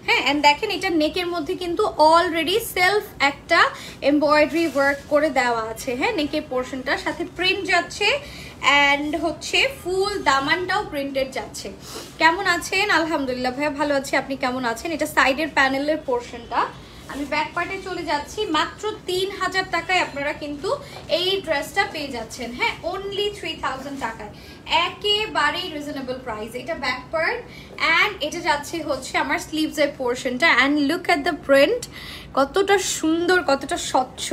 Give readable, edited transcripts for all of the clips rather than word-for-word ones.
হ্যাঁ এন্ড দেখেন এটা নেকের মধ্যে কিন্তু অলরেডি সেলফ একটা এমব্রয়ডারি ওয়ার্ক করে দেওয়া আছে। হ্যাঁ নেকের পোর্শনটার সাথে প্রিন্ট যাচ্ছে এন্ড হচ্ছে ফুল দামানটাও প্রিন্টেড যাচ্ছে। কেমন আছেন? আলহামদুলিল্লাহ ভাইয়া ভালো আছি, আপনি কেমন আছেন? এটা সাইডের প্যানেলের পোর্শনটা। আমি ব্যাক পার্টে চলে যাচ্ছি। মাত্র 3000 টাকায় আপনারা কিন্তু এই ড্রেসটা পেয়ে যাচ্ছেন। হ্যাঁ অনলি 3000 টাকায়, একেবারেই রিজনেবল প্রাইস। এটা ব্যাক পার্ট অ্যান্ড এটা যাচ্ছে হচ্ছে আমার স্লিভস এর পোর্শনটা। And look at the print, কতটা সুন্দর, কতটা স্বচ্ছ,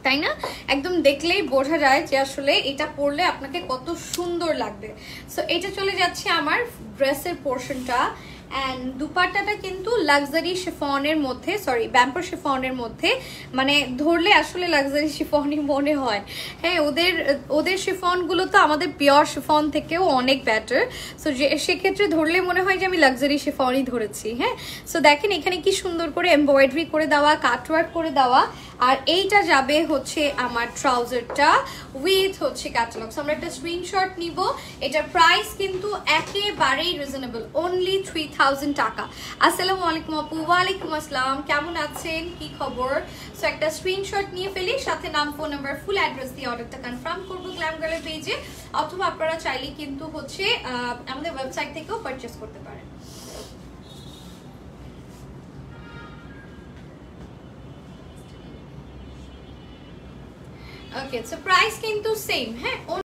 তাই না? একদম দেখলেই বোঝা যায় যে আসলে এটা পরলে আপনাকে কত সুন্দর লাগবে। সো এটা চলে যাচ্ছে আমার ড্রেসের পোর্শনটা। অ্যান্ড দুপাট্টাটা কিন্তু লাক্সারি শিফনের মধ্যে, সরি ব্যাম্পার শিফনের মধ্যে, মানে ধরলে আসলে লাক্সারি শিফনই মনে হয়। হ্যাঁ ওদের শিফনগুলো তো আমাদের পিওর শিফন থেকেও অনেক বেটার। সো সেক্ষেত্রে ধরলে মনে হয় যে আমি লাক্সারি শিফনই ধরেছি। হ্যাঁ সো দেখেন এখানে কি সুন্দর করে এমব্রয়ডারি করে দেওয়া, কাটওয়ার্ক করে দেওয়া। আর এইটা যাবে হচ্ছে আমার ট্রাউজারটা উইথ হচ্ছে ক্যাটালগস। আমরা একটা স্ক্রিনশট নিব। এটার প্রাইস কিন্তু একেবারেই রিজনেবল, অনলি 3000 টাকা। আসসালামু আলাইকুম আপু। ওয়ালাইকুম আসসালাম, কেমন আছেন, কি খবর? সো একটা স্ক্রিনশট নিয়ে ফেলি, সাথে নাম, ফোন নাম্বার, ফুল অ্যাড্রেস দিয়ে অর্ডারটা কনফার্ম করবো গ্ল্যাম গার্লের পেজে, অথবা আপনারা চাইলে কিন্তু হচ্ছে আমাদের ওয়েবসাইট থেকেও পারচেস করতে পারেন। ওকে সো প্রাইস কিন্তু সেম। হ্যাঁ